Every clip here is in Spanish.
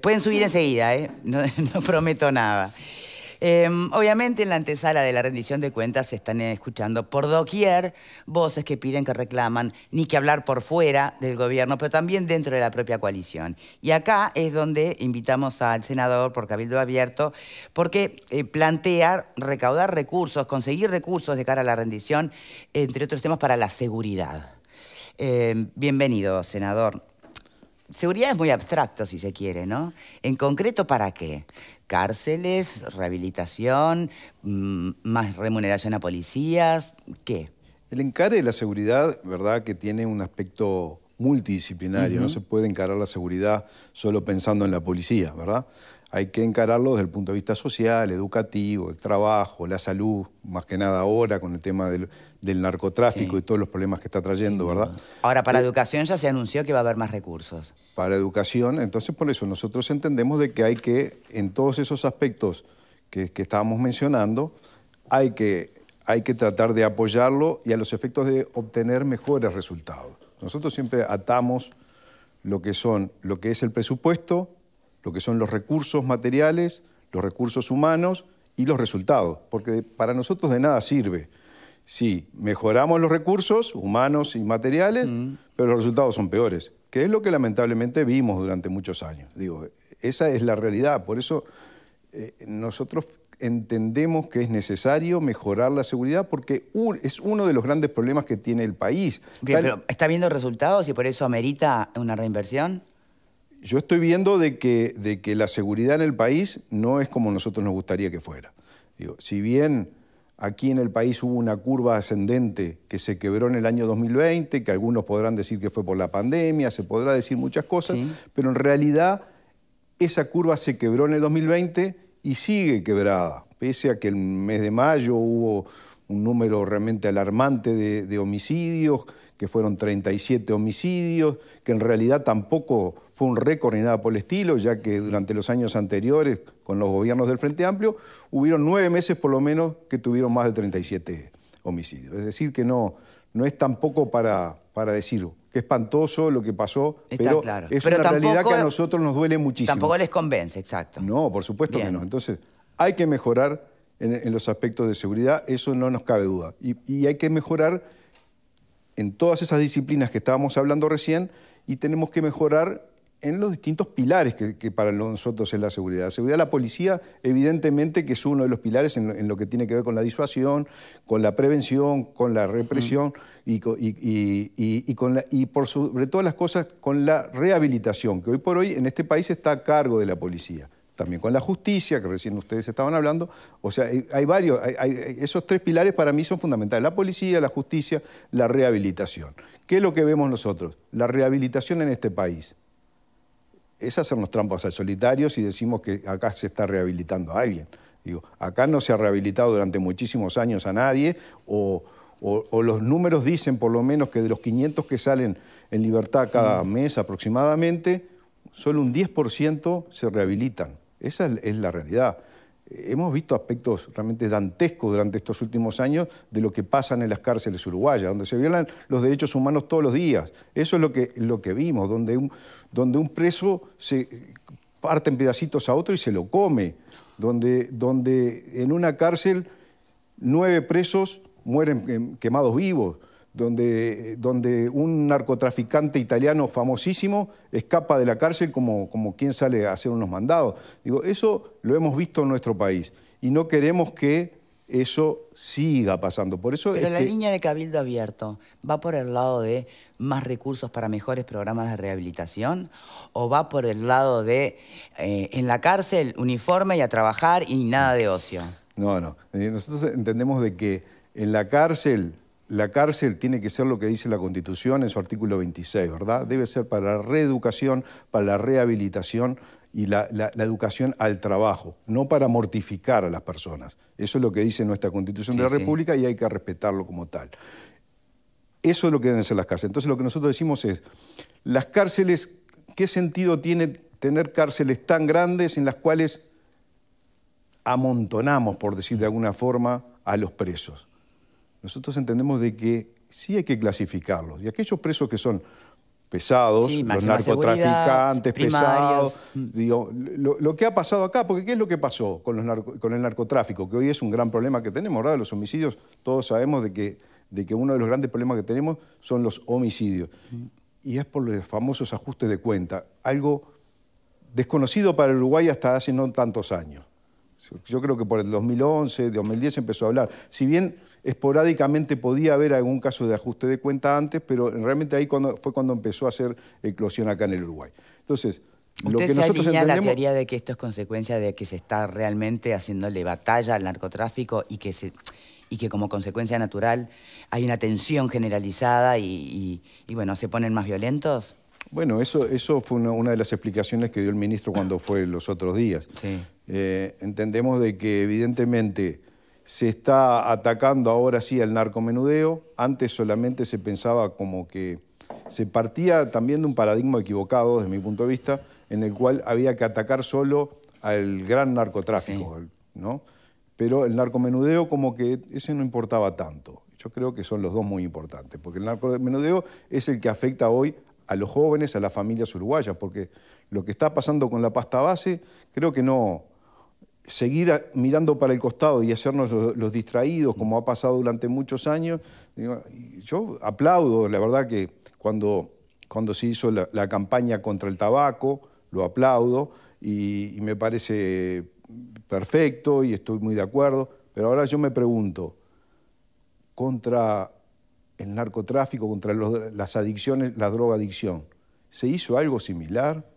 Pueden subir enseguida, no, no prometo nada. Obviamente en la antesala de la rendición de cuentas se están escuchando por doquier voces que piden, que reclaman, ni que hablar por fuera del gobierno, pero también dentro de la propia coalición. Y acá es donde invitamos al senador por Cabildo Abierto, porque plantea recaudar recursos, conseguir recursos de cara a la rendición, entre otros temas para la seguridad. Bienvenido, senador. Seguridad es muy abstracto, si se quiere, ¿no? En concreto, ¿para qué? ¿Cárceles, rehabilitación, más remuneración a policías? ¿Qué? El encare de la seguridad, ¿verdad?, que tiene un aspecto multidisciplinario. No se puede encarar la seguridad solo pensando en la policía, ¿verdad? Hay que encararlo desde el punto de vista social, educativo, el trabajo, la salud, más que nada ahora con el tema del narcotráfico y todos los problemas que está trayendo, ¿verdad? Ahora, para educación ya se anunció que va a haber más recursos. Para educación, entonces por eso nosotros entendemos de que hay que, en todos esos aspectos que estábamos mencionando, hay que tratar de apoyarlo y a los efectos de obtener mejores resultados. Nosotros siempre atamos lo que es el presupuesto, lo que son los recursos materiales, los recursos humanos y los resultados, porque para nosotros de nada sirve si mejoramos los recursos humanos y materiales, pero los resultados son peores, que es lo que lamentablemente vimos durante muchos años. Digo, esa es la realidad, por eso nosotros entendemos que es necesario mejorar la seguridad porque es uno de los grandes problemas que tiene el país. Bien, pero ¿está viendo resultados y por eso amerita una reinversión? Yo estoy viendo de que la seguridad en el país no es como nosotros nos gustaría que fuera. Digo, si bien aquí en el país hubo una curva ascendente que se quebró en el año 2020, que algunos podrán decir que fue por la pandemia, se podrá decir muchas cosas, pero en realidad esa curva se quebró en el 2020 y sigue quebrada, pese a que el mes de mayo hubo un número realmente alarmante de homicidios, que fueron 37 homicidios, que en realidad tampoco fue un récord ni nada por el estilo, ya que durante los años anteriores, con los gobiernos del Frente Amplio, hubieron 9 meses por lo menos que tuvieron más de 37 homicidios. Es decir, que no es tampoco para decir qué espantoso lo que pasó, pero claro. Es una realidad que a nosotros nos duele muchísimo. Tampoco les convence, exacto. No, por supuesto que no. Entonces, hay que mejorar en los aspectos de seguridad, eso no nos cabe duda. Y hay que mejorar en todas esas disciplinas que estábamos hablando recién y tenemos que mejorar en los distintos pilares que para nosotros es la seguridad. La seguridad de la policía, evidentemente que es uno de los pilares en lo que tiene que ver con la disuasión, con la prevención, con la represión y por sobre todas las cosas con la rehabilitación, que hoy por hoy en este país está a cargo de la policía. También con la justicia, que recién ustedes estaban hablando. O sea, hay varios, esos 3 pilares para mí son fundamentales. La policía, la justicia, la rehabilitación. ¿Qué es lo que vemos nosotros? La rehabilitación en este país es hacernos trampas al solitario si decimos que acá se está rehabilitando a alguien. Digo, acá no se ha rehabilitado durante muchísimos años a nadie, o los números dicen por lo menos que de los 500 que salen en libertad cada mes aproximadamente, solo un 10% se rehabilitan. Esa es la realidad. Hemos visto aspectos realmente dantescos durante estos últimos años de lo que pasa en las cárceles uruguayas, donde se violan los derechos humanos todos los días. Eso es lo que vimos, donde un preso se parte en pedacitos a otro y se lo come, donde en una cárcel 9 presos mueren quemados vivos, donde un narcotraficante italiano famosísimo escapa de la cárcel como quien sale a hacer unos mandados. Digo, eso lo hemos visto en nuestro país y no queremos que eso siga pasando. Por eso Pero la línea de Cabildo Abierto, ¿va por el lado de más recursos para mejores programas de rehabilitación? ¿O va por el lado de, en la cárcel, uniforme y a trabajar y nada de ocio? No. Nosotros entendemos de que en la cárcel tiene que ser lo que dice la Constitución en su artículo 26, ¿verdad? Debe ser para la reeducación, para la rehabilitación y la educación al trabajo, no para mortificar a las personas. Eso es lo que dice nuestra Constitución de la República y hay que respetarlo como tal. Eso es lo que deben ser las cárceles. Entonces lo que nosotros decimos es, las cárceles, ¿qué sentido tiene tener cárceles tan grandes en las cuales amontonamos, por decir de alguna forma, a los presos? Nosotros entendemos de que sí hay que clasificarlos. Y aquellos presos que son pesados, Sí, los máxima narcotraficantes seguridad, pesados. primarios. Digo, lo que ha pasado acá, porque ¿qué es lo que pasó con el narcotráfico? Que hoy es un gran problema que tenemos, ¿verdad? Los homicidios, todos sabemos de que uno de los grandes problemas que tenemos son los homicidios. Y es por los famosos ajustes de cuenta, algo desconocido para el Uruguay hasta hace no tantos años. Yo creo que por el 2011, 2010 empezó a hablar. Si bien esporádicamente podía haber algún caso de ajuste de cuenta antes, pero realmente ahí fue cuando empezó a hacer eclosión acá en el Uruguay. Entonces, lo que nosotros alinea entendemos... la teoría de que esto es consecuencia de que se está realmente haciéndole batalla al narcotráfico y que como consecuencia natural hay una tensión generalizada y bueno, ¿se ponen más violentos? Bueno, eso fue una de las explicaciones que dio el ministro cuando fue los otros días. Sí. Entendemos de que evidentemente se está atacando ahora sí al narcomenudeo. Antes solamente se pensaba como que se partía también de un paradigma equivocado, desde mi punto de vista, en el cual había que atacar solo al gran narcotráfico, sí, ¿no? Pero el narcomenudeo como que ese no importaba tanto. Yo creo que son los dos muy importantes, porque el narcomenudeo es el que afecta hoy a los jóvenes, a las familias uruguayas, porque lo que está pasando con la pasta base, creo que no... Seguir mirando para el costado y hacernos los distraídos, como ha pasado durante muchos años, yo aplaudo, la verdad que cuando se hizo la campaña contra el tabaco, lo aplaudo y me parece perfecto y estoy muy de acuerdo, pero ahora yo me pregunto, contra el narcotráfico, contra las adicciones, la drogadicción, ¿se hizo algo similar?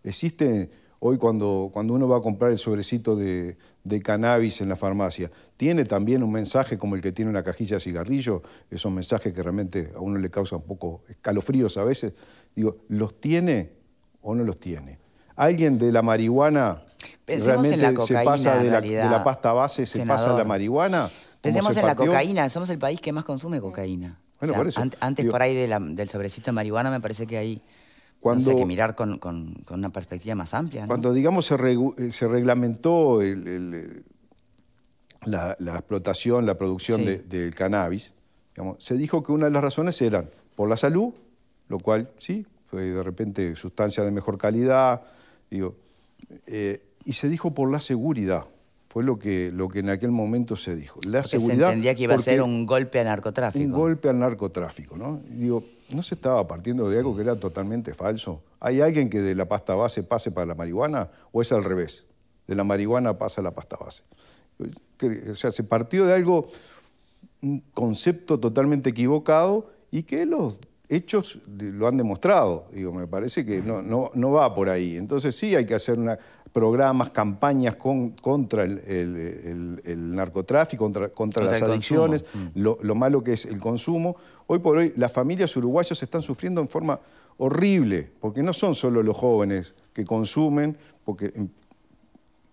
¿Existe hoy cuando uno va a comprar el sobrecito de cannabis en la farmacia, tiene también un mensaje como el que tiene una cajilla de cigarrillo? Esos mensajes que realmente a uno le causan un poco escalofríos a veces. Digo, ¿los tiene o no los tiene? ¿Alguien de la marihuana realmente se pasa de la pasta base, se pasa a la marihuana? Pensemos en la cocaína, somos el país que más consume cocaína. Bueno, o sea, por eso, antes digo, por ahí del sobrecito de marihuana me parece que hay hay que mirar con una perspectiva más amplia, ¿no? Cuando, digamos, se reglamentó la explotación, la producción del cannabis, digamos, se dijo que una de las razones eran por la salud, lo cual sí, fue de repente sustancia de mejor calidad, digo, y se dijo por la seguridad. Fue lo que en aquel momento se dijo. La seguridad, se entendía que iba a ser un golpe al narcotráfico. Un golpe al narcotráfico, ¿no? Y digo, ¿no se estaba partiendo de algo que era totalmente falso? ¿Hay alguien que de la pasta base pase para la marihuana o es al revés? De la marihuana pasa a la pasta base. O sea, se partió de algo, un concepto totalmente equivocado y que los hechos lo han demostrado. Digo, me parece que no va por ahí. Entonces sí hay que hacer programas, campañas contra el narcotráfico, contra las adicciones, lo malo que es el consumo. Hoy por hoy las familias uruguayas están sufriendo en forma horrible, porque no son solo los jóvenes que consumen, porque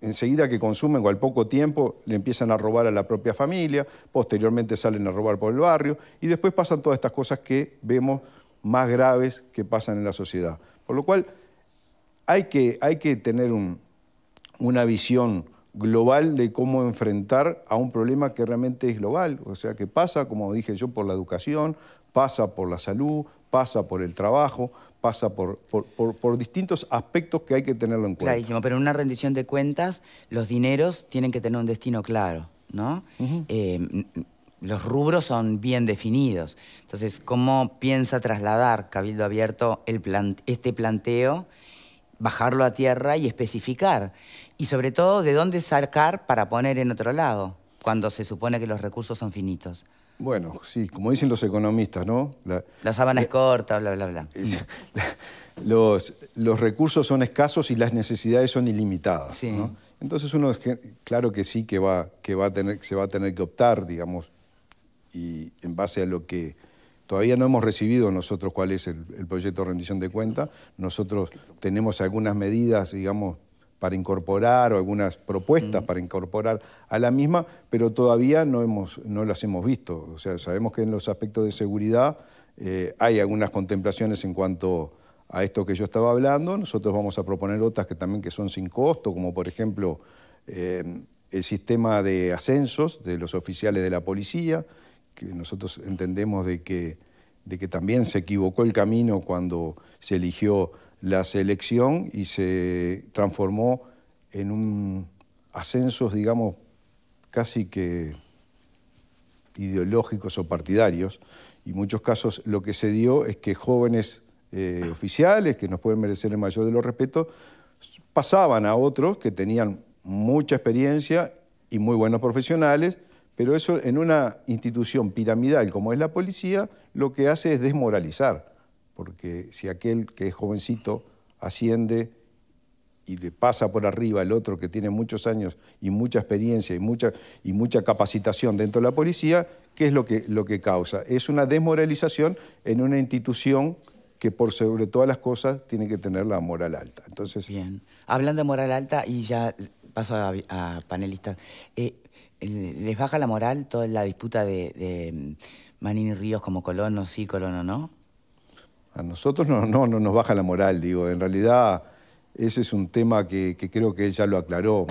enseguida que consumen o al poco tiempo le empiezan a robar a la propia familia, posteriormente salen a robar por el barrio y después pasan todas estas cosas que vemos más graves que pasan en la sociedad. Por lo cual hay que tener una visión global de cómo enfrentar a un problema que realmente es global, o sea, que pasa, como dije yo, por la educación, pasa por la salud, pasa por el trabajo, pasa por distintos aspectos que hay que tenerlo en cuenta. Clarísimo, pero en una rendición de cuentas los dineros tienen que tener un destino claro, ¿no? Los rubros son bien definidos. Entonces, ¿cómo piensa trasladar Cabildo Abierto este planteo, bajarlo a tierra y especificar? Y sobre todo, ¿de dónde sacar para poner en otro lado, cuando se supone que los recursos son finitos? Bueno, sí, como dicen los economistas, ¿no? La sábana es corta, bla, bla, bla. Los recursos son escasos y las necesidades son ilimitadas, sí, ¿no? Entonces uno, claro que sí, que se va a tener que optar, digamos, y en base a lo que todavía no hemos recibido nosotros cuál es el proyecto de rendición de cuentas. Nosotros tenemos algunas medidas, digamos, para incorporar o algunas propuestas para incorporar a la misma, pero todavía no las hemos visto. O sea, sabemos que en los aspectos de seguridad hay algunas contemplaciones en cuanto a esto que yo estaba hablando. Nosotros vamos a proponer otras que también son sin costo, como por ejemplo el sistema de ascensos de los oficiales de la policía, que nosotros entendemos de que de que también se equivocó el camino cuando se eligió la selección y se transformó en un ascensos, digamos, casi que ideológicos o partidarios. Y en muchos casos lo que se dio es que jóvenes oficiales, que nos pueden merecer el mayor de los respetos, pasaban a otros que tenían mucha experiencia y muy buenos profesionales, pero eso en una institución piramidal como es la policía, lo que hace es desmoralizar, porque si aquel que es jovencito asciende y le pasa por arriba al otro que tiene muchos años y mucha experiencia y mucha capacitación dentro de la policía, ¿qué es lo que causa? Es una desmoralización en una institución que por sobre todas las cosas tiene que tener la moral alta. Entonces, bien, hablando de moral alta, y ya paso a panelistas, ¿les baja la moral toda la disputa de Manini Ríos como colono sí, colono no? A nosotros no nos baja la moral, digo. En realidad, ese es un tema que creo que él ya lo aclaró,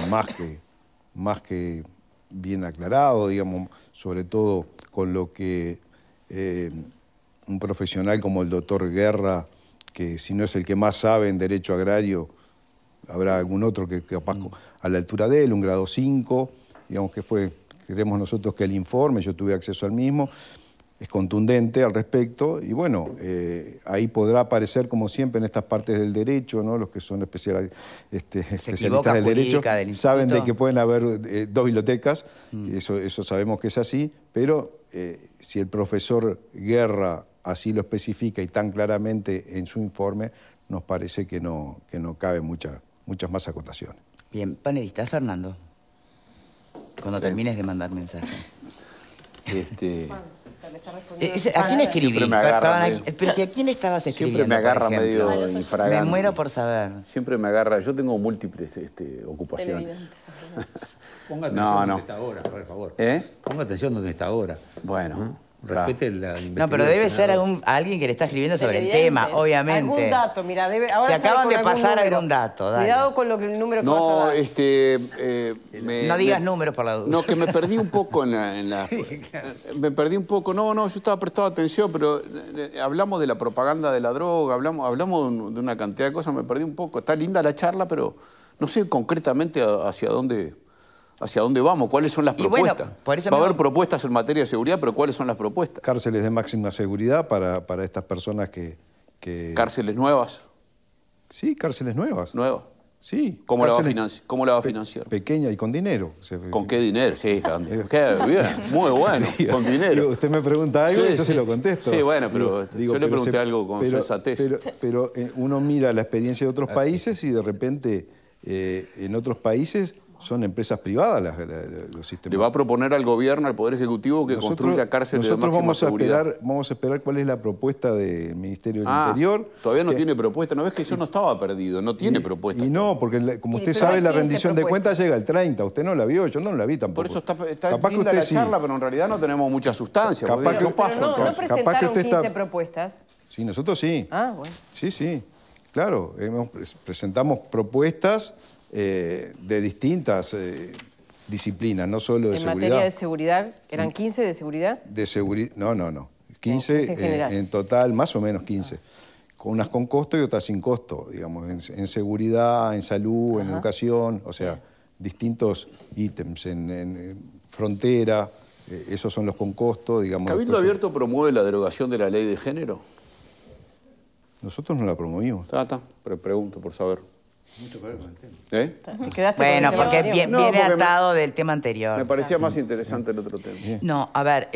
más que bien aclarado, digamos, sobre todo con lo que un profesional como el doctor Guerra, que si no es el que más sabe en derecho agrario, habrá algún otro que capaz a la altura de él, un grado 5, digamos que queremos nosotros que el informe, yo tuve acceso al mismo, es contundente al respecto y bueno, ahí podrá aparecer como siempre en estas partes del derecho, ¿no? Los que son especialistas del derecho saben de que pueden haber dos bibliotecas, eso sabemos que es así, pero si el profesor Guerra así lo especifica y tan claramente en su informe, nos parece que no caben muchas más acotaciones. Bien, panelista, Fernando, cuando termines de mandar mensaje. ¿A quién escribí? ¿Pero a quién estabas escribiendo? Siempre me agarra medio infragante. Me muero por saber. Siempre me agarra. Yo tengo múltiples ocupaciones. Ponga atención donde está ahora, por favor. Ponga atención donde está ahora. Bueno. Respete la investigación. No, pero debe ser alguien que le está escribiendo sobre el tema, obviamente. Algún dato, mira, ahora te acaban de pasar algún algún dato, dale. Cuidado con el número que vas a dar. No digas números por la duda. No, que me perdí un poco en la me perdí un poco. No, yo estaba prestando atención, pero hablamos de la propaganda de la droga, hablamos de una cantidad de cosas, me perdí un poco. Está linda la charla, pero no sé concretamente hacia dónde vamos, cuáles son las propuestas. Bueno, por eso va a haber propuestas en materia de seguridad, pero ¿cuáles son las propuestas? Cárceles de máxima seguridad para estas personas que... ¿Cárceles nuevas? Sí, cárceles nuevas. ¿Nuevas? Sí. ¿Cómo la va a financiar? Pequeña y con dinero. ¿Con qué dinero? Sí, bien, muy bueno, con dinero. Usted me pregunta algo y yo se lo contesto. Sí, bueno, pero yo le pregunté algo con sensatez. Pero uno mira la experiencia de otros países y de repente en otros países son empresas privadas los sistemas. ¿Le va a proponer al gobierno, al Poder Ejecutivo, que construya cárceles de máxima seguridad? Vamos a esperar cuál es la propuesta del Ministerio del Interior. Todavía no tiene propuesta. ¿No ves que yo no estaba perdido? No tiene propuesta. Y no, porque como usted sabe, la rendición de cuentas llega el 30. Usted no la vio, yo no la vi tampoco. Por eso está linda la charla, pero en realidad no tenemos mucha sustancia. ¿No presentaron 15 propuestas? Sí, nosotros sí. Ah, bueno. Sí, claro. Presentamos propuestas de distintas disciplinas, no solo de seguridad. ¿En materia de seguridad? ¿Eran 15 de seguridad? De seguridad, no. 15 en total, más o menos 15. Unas con costo y otras sin costo, digamos, en seguridad, en salud, en educación, o sea, distintos ítems, en frontera, esos son los con costo, digamos. ¿Cabildo Abierto promueve la derogación de la ley de género? Nosotros no la promovimos. Pero pregunto por saber. Mucho que ver con el tema. Bueno, porque viene atado del tema anterior. Me parecía más interesante el otro tema. No, a ver,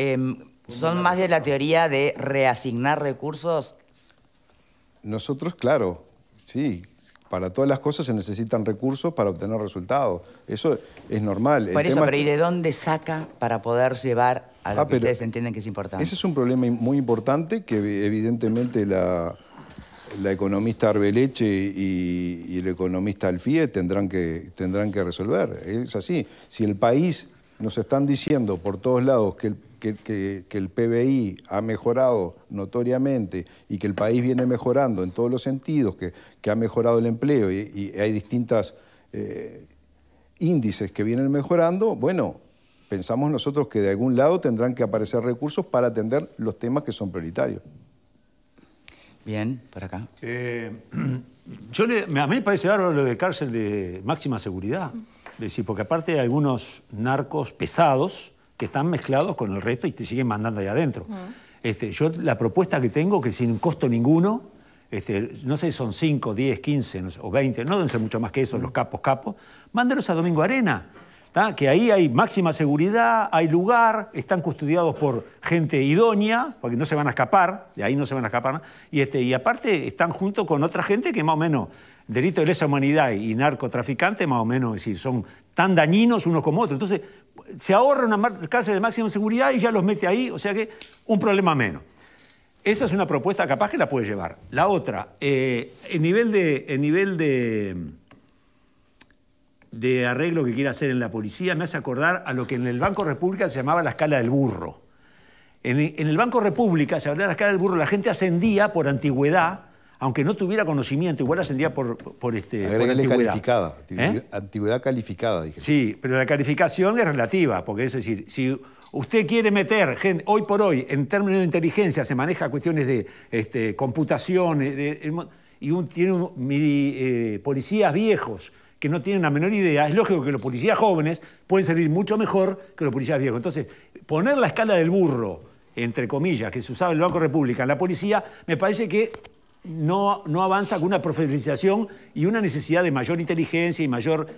¿son más de la teoría de reasignar recursos? Nosotros, claro, sí. Para todas las cosas se necesitan recursos para obtener resultados. Eso es normal. Por eso, pero ¿y de dónde saca para poder llevar a lo que ustedes entienden que es importante? Ese es un problema muy importante que evidentemente la economista Arbeleche y el economista Alfie tendrán que resolver. Es así. Si el país, nos están diciendo por todos lados que el PBI ha mejorado notoriamente y que el país viene mejorando en todos los sentidos, que ha mejorado el empleo y hay distintos índices que vienen mejorando, bueno, pensamos nosotros que de algún lado tendrán que aparecer recursos para atender los temas que son prioritarios. Bien, por acá. A mí me parece bárbaro lo de cárcel de máxima seguridad. Es decir, porque aparte hay algunos narcos pesados que están mezclados con el resto y te siguen mandando ahí adentro. Yo la propuesta que tengo, que sin costo ninguno, no sé si son 5, 10, 15 no sé, o 20, no deben ser mucho más que eso, los capos, mándelos a Domingo Arena. Que ahí hay máxima seguridad, hay lugar, están custodiados por gente idónea, porque no se van a escapar, de ahí no se van a escapar, y aparte están junto con otra gente que más o menos, delito de lesa humanidad y narcotraficantes, más o menos, es decir, son tan dañinos unos como otros. Entonces, se ahorra una cárcel de máxima seguridad y ya los mete ahí, o sea que un problema menos. Esa es una propuesta capaz que la puede llevar. La otra, el nivel de arreglo que quiere hacer en la policía me hace acordar a lo que en el Banco República se llamaba la escala del burro. En el Banco República se hablaba de la escala del burro, la gente ascendía por antigüedad, aunque no tuviera conocimiento, igual ascendía por antigüedad. Calificada, antigüedad calificada, dije. Sí, pero la calificación es relativa, porque es decir, si usted quiere meter gente, hoy por hoy, en términos de inteligencia, se maneja cuestiones de computación, tiene policías viejos, que no tienen la menor idea, es lógico que los policías jóvenes pueden servir mucho mejor que los policías viejos. Entonces, poner la escala del burro, entre comillas, que se usaba en el Banco República, en la policía, me parece que no avanza con una profesionalización y una necesidad de mayor inteligencia y mayor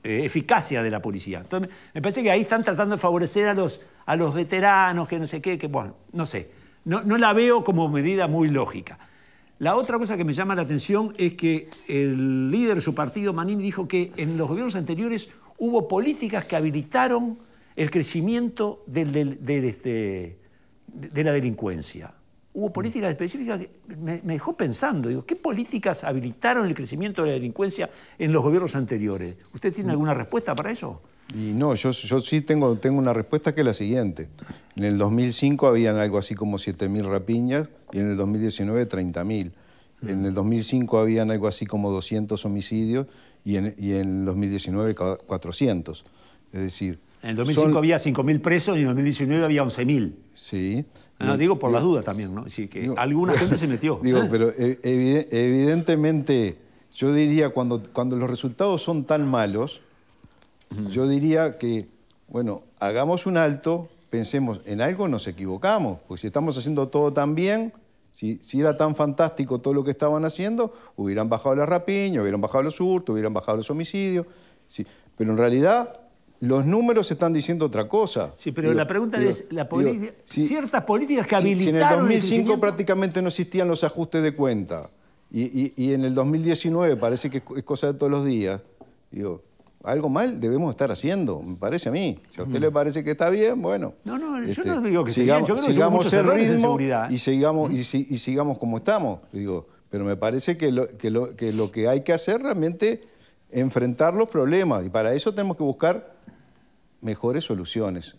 eficacia de la policía. Entonces, me parece que ahí están tratando de favorecer a los veteranos, que no sé qué, que bueno, no sé. No la veo como medida muy lógica. La otra cosa que me llama la atención es que el líder de su partido, Manini, dijo que en los gobiernos anteriores hubo políticas que habilitaron el crecimiento de la delincuencia. Hubo políticas específicas que me dejó pensando. Digo, ¿qué políticas habilitaron el crecimiento de la delincuencia en los gobiernos anteriores? ¿Usted tiene alguna respuesta para eso? Y no, yo sí tengo una respuesta que es la siguiente. En el 2005 habían algo así como 7.000 rapiñas y en el 2019 30.000. En el 2005 habían algo así como 200 homicidios y en el 2019 400. Es decir... En el 2005 había 5.000 presos y en el 2019 había 11.000. Sí. No, digo por las dudas también, ¿no? Es decir, que alguna gente se metió. Digo, pero evidentemente, yo diría, cuando los resultados son tan malos, yo diría que, bueno, hagamos un alto, pensemos, en algo nos equivocamos, porque si estamos haciendo todo tan bien, si era tan fantástico todo lo que estaban haciendo, hubieran bajado la rapiña, hubieran bajado los hurtos, hubieran bajado los homicidios, sí, pero en realidad los números están diciendo otra cosa. Sí, pero la pregunta es, ciertas políticas que habilitaron... Si en el 2005 prácticamente no existían los ajustes de cuenta y en el 2019 parece que es cosa de todos los días, digo, algo mal debemos estar haciendo, me parece a mí. Si a usted le parece que está bien, bueno... No, yo no digo que esté bien, yo creo que son muchos errores en seguridad. Y sigamos como estamos, digo. Pero me parece que lo que hay que hacer realmente es enfrentar los problemas. Y para eso tenemos que buscar mejores soluciones,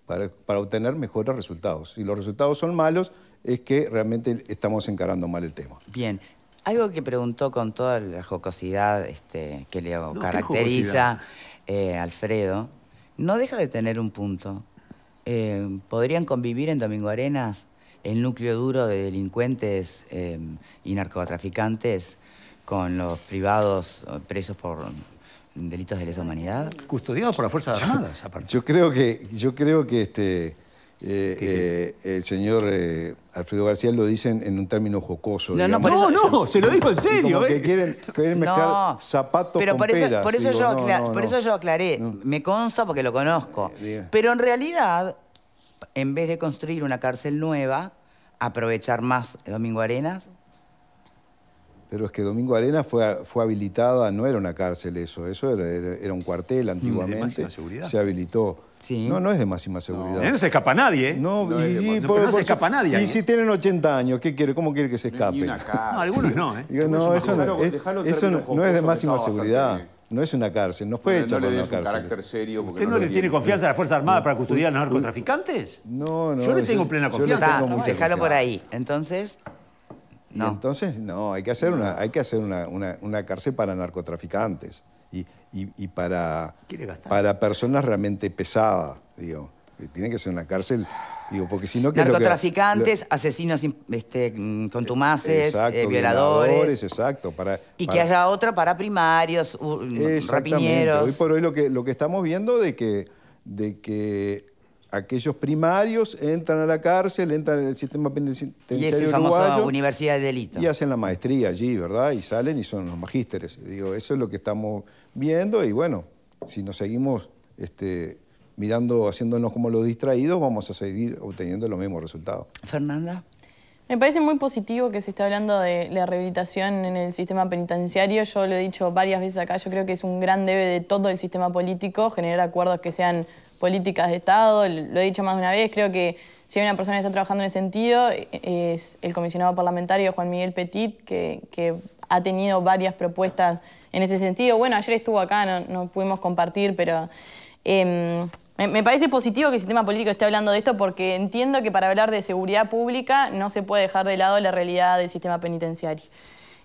para obtener mejores resultados. Si los resultados son malos, es que realmente estamos encarando mal el tema. Bien. Algo que preguntó con toda la jocosidad que le caracteriza Alfredo, no deja de tener un punto. ¿Podrían convivir en Domingo Arenas el núcleo duro de delincuentes y narcotraficantes con los privados presos por delitos de lesa humanidad? Custodiados por las Fuerzas Armadas, aparte. Yo creo que el señor Alfredo García lo dice en un término jocoso. No, se lo dijo en serio. Como que quieren mezclar zapatos con peras. Por eso yo aclaré. Me consta porque lo conozco. Pero en realidad, en vez de construir una cárcel nueva, aprovechar más Domingo Arenas. Pero es que Domingo Arenas fue habilitada, no era una cárcel eso era un cuartel antiguamente. ¿De máxima seguridad? Se habilitó. Sí. No es de máxima seguridad. No se escapa nadie, ¿eh? No se escapa nadie. Y si tienen 80 años, ¿qué quiere? ¿Cómo quiere que se escapen? No, algunos no, ¿eh? Digo, no, eso no es de máxima seguridad. No es una cárcel, no fue hecha por una cárcel. Carácter serio. ¿Usted no le tiene confianza a la Fuerza Armada para custodiar a los narcotraficantes? No. Yo le tengo plena confianza. Déjalo por ahí. Entonces... No. Entonces, no, hay que hacer una cárcel para narcotraficantes y para personas realmente pesadas, digo. Tiene que ser una cárcel, digo, porque si no... Narcotraficantes, asesinos contumaces, exacto, violadores. Exacto. Que haya otra para primarios, rapiñeros. Hoy por hoy lo que estamos viendo de que aquellos primarios entran a la cárcel, entran en el sistema penitenciario y es el famoso uruguayo, Universidad de Delito. Y hacen la maestría allí, ¿verdad? Y salen y son los magísteres. Digo, eso es lo que estamos viendo y bueno, si nos seguimos mirando, haciéndonos como los distraídos, vamos a seguir obteniendo los mismos resultados. Fernanda. Me parece muy positivo que se esté hablando de la rehabilitación en el sistema penitenciario. Yo lo he dicho varias veces acá, yo creo que es un gran debe de todo el sistema político, generar acuerdos que sean políticas de Estado. Lo he dicho más de una vez, creo que si hay una persona que está trabajando en ese sentido es el comisionado parlamentario Juan Miguel Petit, que ha tenido varias propuestas en ese sentido. Bueno, ayer estuvo acá, no pudimos compartir, pero... Me parece positivo que el sistema político esté hablando de esto porque entiendo que para hablar de seguridad pública no se puede dejar de lado la realidad del sistema penitenciario.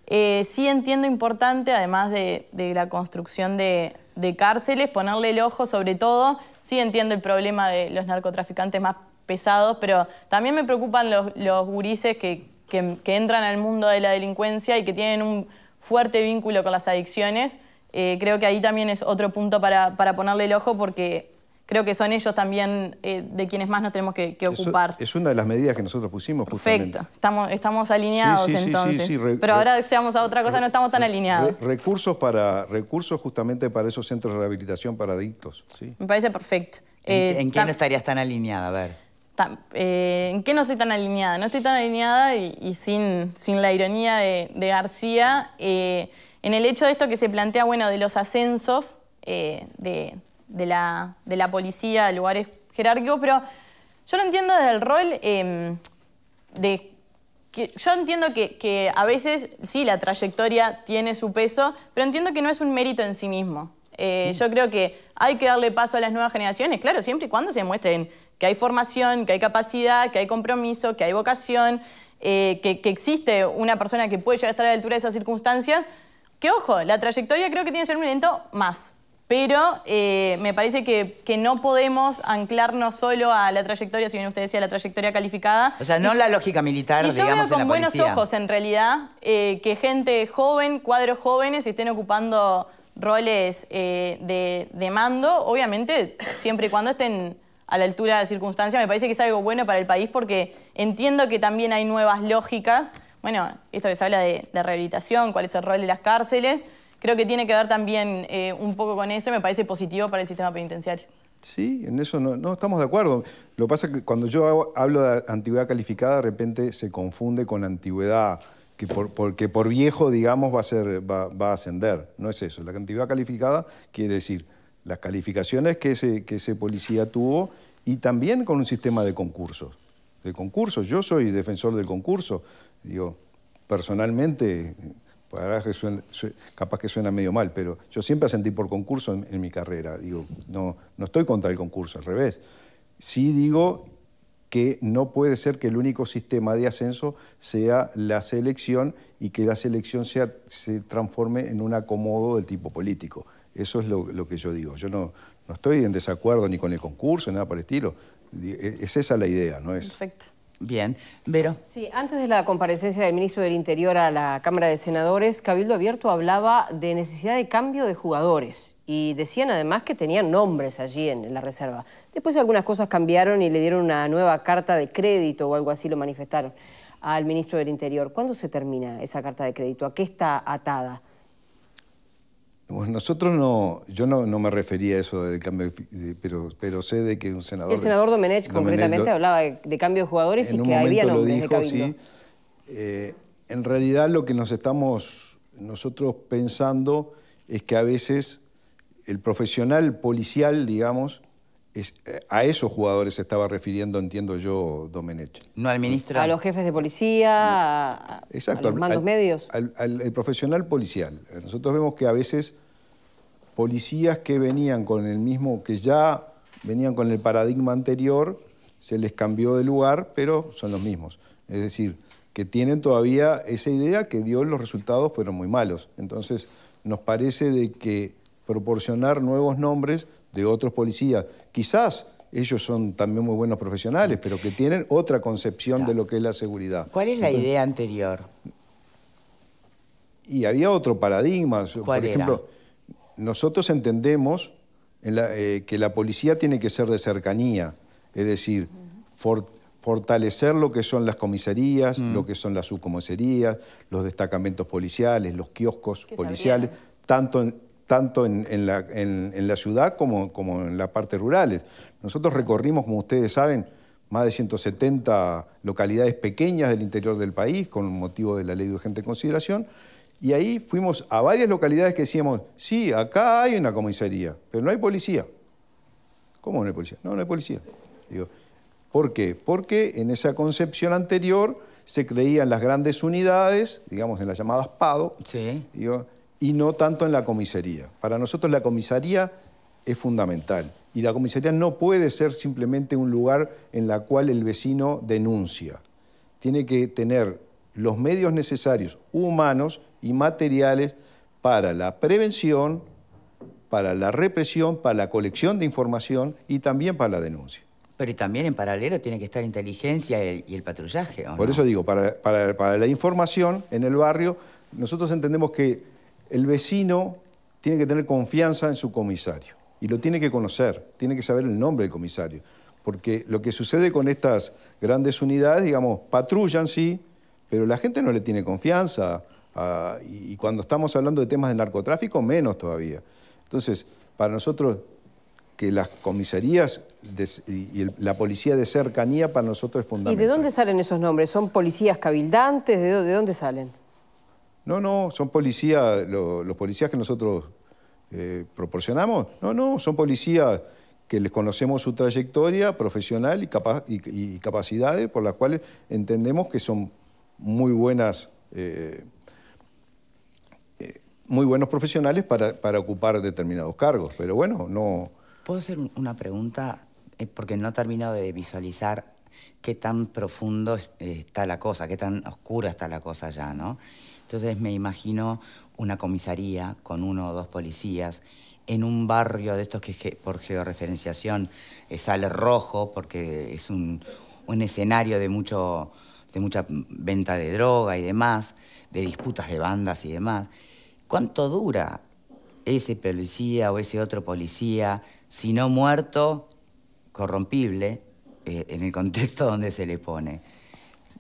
Sí entiendo importante, además de la construcción de cárceles, ponerle el ojo sobre todo. Sí entiendo el problema de los narcotraficantes más pesados, pero también me preocupan los gurises que entran al mundo de la delincuencia y que tienen un fuerte vínculo con las adicciones. Creo que ahí también es otro punto para ponerle el ojo porque... Creo que son ellos también de quienes más nos tenemos que ocupar. Es una de las medidas que nosotros pusimos justamente. Perfecto, estamos alineados entonces. Sí, pero ahora llegamos a otra cosa, no estamos tan alineados. Recursos justamente para esos centros de rehabilitación para adictos. ¿Sí? Me parece perfecto. ¿En qué no estarías tan alineada? A ver. ¿En qué no estoy tan alineada? No estoy tan alineada y sin la ironía de García, en el hecho de esto que se plantea, bueno, de los ascensos de la policía a lugares jerárquicos, pero yo lo entiendo desde el rol yo entiendo que a veces sí la trayectoria tiene su peso, pero entiendo que no es un mérito en sí mismo. Yo creo que hay que darle paso a las nuevas generaciones, claro, siempre y cuando se demuestren que hay formación, que hay capacidad, que hay compromiso, que hay vocación, que existe una persona que puede llegar a estar a la altura de esas circunstancias, que ojo, la trayectoria creo que tiene que ser un elemento más. Pero me parece que no podemos anclarnos solo a la trayectoria, si bien usted decía la trayectoria calificada. O sea, no la lógica militar, digamos, en la policía. Yo veo con buenos ojos, en realidad, que gente joven, cuadros jóvenes, estén ocupando roles de mando. Obviamente, siempre y cuando estén a la altura de las circunstancias, me parece que es algo bueno para el país porque entiendo que también hay nuevas lógicas. Bueno, esto que se habla de la rehabilitación, cuál es el rol de las cárceles. Creo que tiene que ver también un poco con eso y me parece positivo para el sistema penitenciario. Sí, en eso no estamos de acuerdo. Lo que pasa es que cuando yo hablo de antigüedad calificada, de repente se confunde con antigüedad, porque por viejo, digamos, va a ascender. No es eso. La antigüedad calificada quiere decir las calificaciones que ese policía tuvo y también con un sistema de concursos. Yo soy defensor del concurso. Digo, personalmente... capaz que suena medio mal, pero yo siempre asentí por concurso en mi carrera. Digo, no estoy contra el concurso, al revés. Sí digo que no puede ser que el único sistema de ascenso sea la selección y que la selección se transforme en un acomodo del tipo político. Eso es lo que yo digo. Yo no estoy en desacuerdo ni con el concurso, ni nada por el estilo. Es esa la idea, ¿no es? Perfecto. Bien. Vero. Sí, antes de la comparecencia del ministro del Interior a la Cámara de Senadores, Cabildo Abierto hablaba de necesidad de cambio de jugadores y decían además que tenían nombres allí en la reserva. Después algunas cosas cambiaron y le dieron una nueva carta de crédito o algo así, lo manifestaron al ministro del Interior. ¿Cuándo se termina esa carta de crédito? ¿A qué está atada? Bueno, yo no me refería a eso del cambio, pero sé de que un senador... El senador Domenech concretamente hablaba de cambio de jugadores y que había nombres de Cabildo. Sí. En realidad lo que nos estamos nosotros pensando es que a veces el profesional policial, digamos, a esos jugadores se estaba refiriendo, entiendo yo, Domenech. No al ministro. A los jefes de policía, exacto, a los mandos medios. Al profesional policial. Nosotros vemos que a veces policías que venían con el mismo, que ya venían con el paradigma anterior, se les cambió de lugar, pero son los mismos. Es decir, que tienen todavía esa idea que dio los resultados fueron muy malos. Entonces, nos parece de que proporcionar nuevos nombres de otros policías, quizás ellos son también muy buenos profesionales, pero que tienen otra concepción de lo que es la seguridad. ¿Cuál es la idea anterior? Y había otro paradigma. ¿Cuál por ejemplo, nosotros entendemos que la policía tiene que ser de cercanía, es decir, fortalecer lo que son las comisarías, lo que son las subcomisarías, los destacamentos policiales, los kioscos policiales, tanto en la ciudad como en las partes rurales. Nosotros recorrimos, como ustedes saben, más de 170 localidades pequeñas del interior del país con motivo de la Ley de Urgente Consideración, y ahí fuimos a varias localidades que decíamos, sí, acá hay una comisaría, pero no hay policía. ¿Cómo no hay policía? No, no hay policía. Digo, ¿por qué? Porque en esa concepción anterior se creían las grandes unidades, digamos en las llamadas PADO, digo, y no tanto en la comisaría. Para nosotros la comisaría es fundamental. Y la comisaría no puede ser simplemente un lugar en el cual el vecino denuncia. Tiene que tener los medios necesarios, humanos y materiales, para la prevención, para la represión, para la colección de información y también para la denuncia. Pero y también en paralelo tiene que estar inteligencia y el patrullaje, ¿o no? Por eso digo, para la información en el barrio, nosotros entendemos que el vecino tiene que tener confianza en su comisario y lo tiene que conocer, tiene que saber el nombre del comisario. Porque lo que sucede con estas grandes unidades, digamos, patrullan, sí, pero la gente no le tiene confianza. Y cuando estamos hablando de temas de narcotráfico, menos todavía. Entonces, para nosotros, que las comisarías y la policía de cercanía para nosotros es fundamental. ¿Y de dónde salen esos nombres? ¿Son policías cabildantes? ¿De dónde salen? No, son policías, los policías que nosotros proporcionamos, no, son policías que les conocemos su trayectoria profesional y capacidades por las cuales entendemos que son muy buenos profesionales para ocupar determinados cargos. Pero bueno, no... ¿Puedo hacer una pregunta? Porque no termino de visualizar qué tan profundo está la cosa, qué tan oscura está la cosa ya, ¿no? Entonces me imagino una comisaría con 1 o 2 policías en un barrio de estos que por georreferenciación sale rojo, porque es un escenario de mucha venta de droga y demás, de disputas de bandas y demás. ¿Cuánto dura ese policía o ese otro policía, si no muerto, corrompible, en el contexto donde se le pone?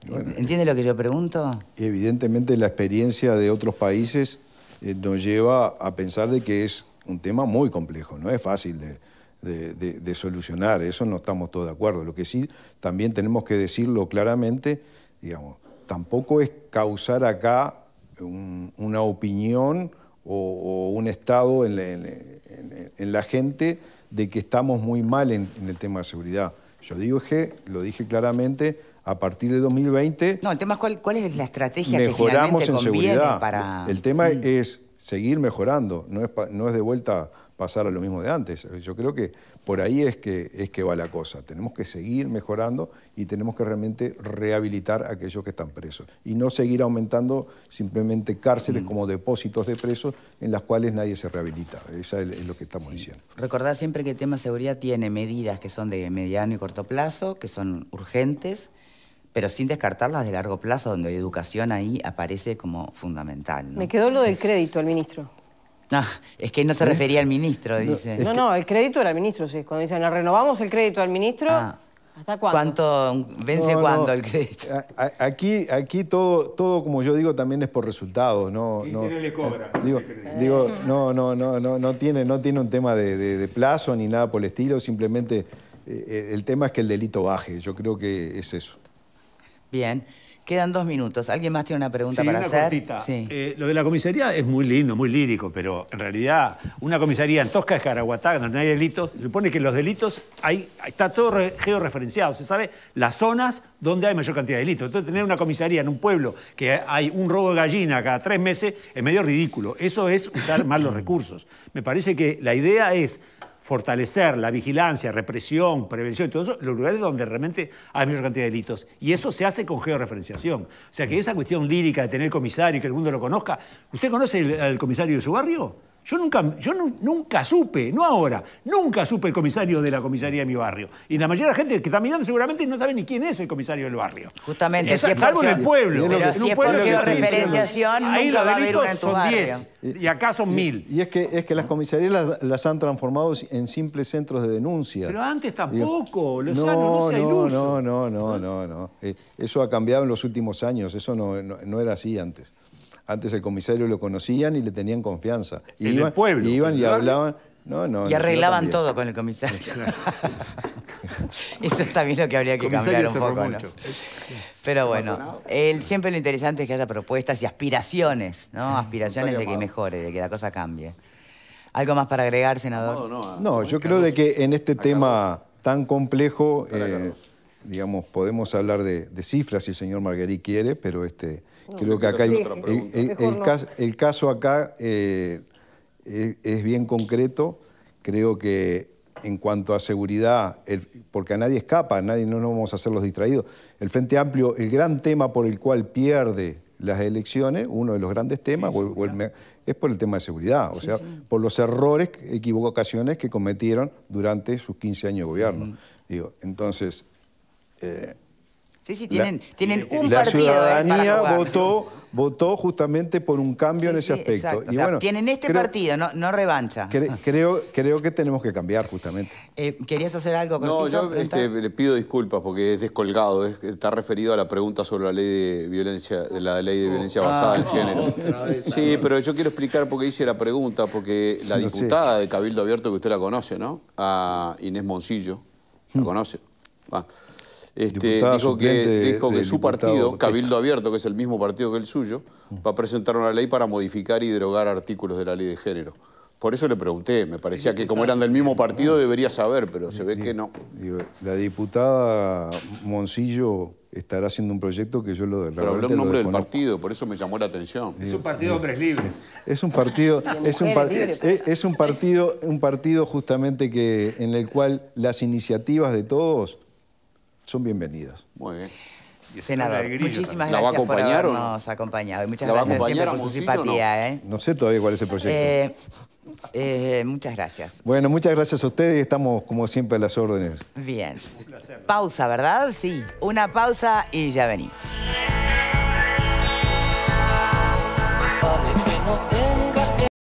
Bueno, ¿entiende lo que yo pregunto? Evidentemente la experiencia de otros países nos lleva a pensar de que es un tema muy complejo, no es fácil de solucionar, eso no estamos todos de acuerdo. Lo que sí también tenemos que decirlo claramente, digamos, tampoco es causar acá una opinión o un estado en la gente de que estamos muy mal en el tema de seguridad. Yo lo dije claramente, a partir de 2020... No, el tema es cuál es la estrategia que mejoramos finalmente en conviene seguridad. para... El tema es seguir mejorando, no es de vuelta pasar a lo mismo de antes. Yo creo que por ahí es que va la cosa. Tenemos que seguir mejorando y tenemos que realmente rehabilitar a aquellos que están presos. Y no seguir aumentando simplemente cárceles como depósitos de presos en las cuales nadie se rehabilita. Eso es lo que estamos diciendo. Recordar siempre que el tema de seguridad tiene medidas que son de mediano y corto plazo, que son urgentes, pero sin descartar las de largo plazo, donde la educación ahí aparece como fundamental, ¿no? Me quedó lo del crédito al ministro. Ah, es que no se refería al ministro, dice. No, el crédito era al ministro, sí. Cuando dicen, renovamos el crédito al ministro, ¿hasta cuándo? ¿Vence cuándo el crédito? Aquí todo, como yo digo, también es por resultados. ¿Quién le cobra? No tiene un tema de plazo ni nada por el estilo, simplemente el tema es que el delito baje. Yo creo que es eso. Bien. Quedan 2 minutos. ¿Alguien más tiene una pregunta para hacer? Cortita. Sí. Lo de la comisaría es muy lindo, muy lírico, pero en realidad una comisaría en Tosca de Caraguatá, donde no hay delitos, se supone que los delitos, está todo georreferenciado, se sabe las zonas donde hay mayor cantidad de delitos. Entonces tener una comisaría en un pueblo que hay un robo de gallina cada 3 meses es medio ridículo. Eso es usar mal los recursos. Me parece que la idea es fortalecer la vigilancia, represión, prevención y todo eso, los lugares donde realmente hay mayor cantidad de delitos. Y eso se hace con georreferenciación. O sea que esa cuestión lírica de tener comisario y que el mundo lo conozca. ¿Usted conoce al comisario de su barrio? Yo nunca supe, no ahora, nunca supe el comisario de la comisaría de mi barrio. Y la mayoría de la gente que está mirando seguramente no sabe ni quién es el comisario del barrio. Justamente. Salvo en el pueblo. Pero si es por georreferenciación, ahí nunca los va a haber delitos una en tu son barrio. 10 y acá son 1000. Y es que las comisarías las han transformado en simples centros de denuncia. Pero antes tampoco, Lozano, no sea iluso. No. Eso ha cambiado en los últimos años, eso no era así antes. Antes el comisario lo conocían y le tenían confianza. El pueblo. Iban y hablaban. Y arreglaban todo con el comisario. Eso es también lo que habría que cambiar un poco, ¿no? Pero bueno, siempre lo interesante es que haya propuestas y aspiraciones, ¿no? Aspiraciones de que mejore, de que la cosa cambie. ¿Algo más para agregar, senador? No, yo creo de que en este tema tan complejo, digamos, podemos hablar de cifras si el señor Marguerite quiere, pero creo que acá el caso acá es bien concreto. Creo que en cuanto a seguridad, porque a nadie escapa, no nos vamos a hacer los distraídos. El Frente Amplio, el gran tema por el cual pierde las elecciones, uno de los grandes temas, es por el tema de seguridad, o sea, por los errores, equivocaciones que cometieron durante sus 15 años de gobierno. Digo, entonces... tienen un la partido. La ciudadanía para votó justamente por un cambio en ese aspecto. Exacto. Y o sea, bueno, tienen partido, no revancha. Creo que tenemos que cambiar justamente. ¿Querías hacer algo cortito? No, yo le pido disculpas porque es descolgado. Está referido a la pregunta sobre la ley de violencia, basada en género. Sí, pero yo quiero explicar por qué hice la pregunta, porque la diputada de Cabildo Abierto, que usted la conoce, ¿no? A Inés Moncillo, ¿la conoce? Dijo que su partido, Cabildo Abierto, que es el mismo partido que el suyo, va a presentar una ley para modificar y derogar artículos de la ley de género. Por eso le pregunté, me parecía que como eran del mismo partido debería saber, pero se ve que no. La diputada Moncillo estará haciendo un proyecto que yo lo Pero habló en nombre del partido, por eso me llamó la atención. Es un partido de hombres libres. Es un partido justamente en el cual las iniciativas de todos son bienvenidas. Muy bien. Senador, muchísimas gracias por habernos acompañado. Y muchas gracias siempre por su simpatía. No sé todavía cuál es el proyecto. Muchas gracias. Bueno, muchas gracias a ustedes y estamos como siempre a las órdenes. Bien. Pausa, ¿verdad? Sí. Una pausa y ya venimos.